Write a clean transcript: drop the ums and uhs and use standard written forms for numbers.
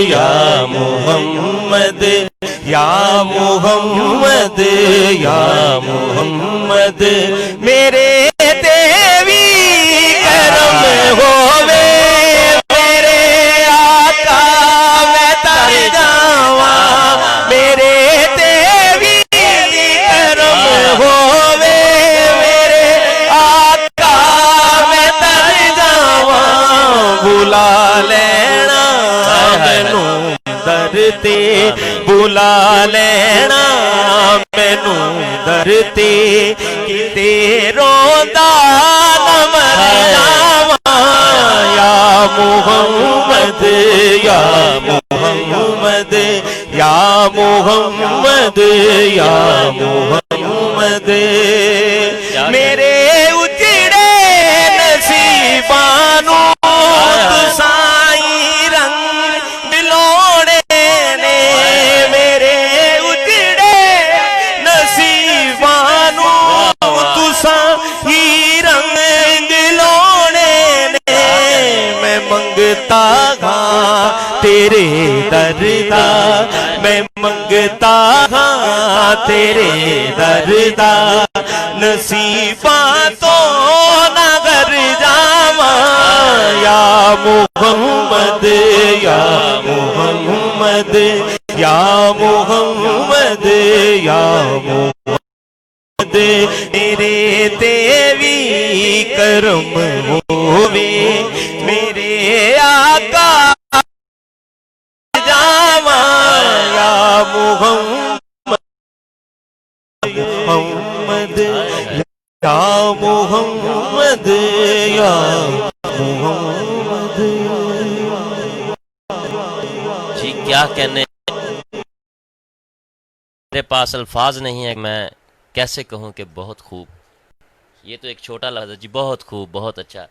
या मोहम्मद या मोहम्मद या मोहम्मद मेरे देवी करम होवे मेरे आका मैं तर जावा मेरे देवी करम होवे मेरे आका मैं तर जावा बुला लेना मैनू दर ते बुला लेना मैनू दर ते किते रोंदा न मर जावा या मोहम्मद या मोहम्मद या मोहम्मद या मोहम्मद मेरे उजड़े नसीबां नू तुसाई रंग दिलोड़े ने मेरे उजड़े नसीबां नू तुसाई रंग दिलोड़े ने मैं मंगता हाँ तेरे दर दा मैं मंगता हाँ तेरे दर दा नसीबां तो ना कर जावा या मोहम्मद या मोहम्मद या मोहम्मद या मोहम्मद मेरे देवी करम होवे मेरे आका जावा या मोहम्मद मोहम्मद या मोहम्मद या मोहम्मद। जी क्या कहने, मेरे पास अल्फाज नहीं है, मैं कैसे कहूँ कि बहुत खूब। ये तो एक छोटा लफ्ज़ है जी, बहुत खूब, बहुत अच्छा।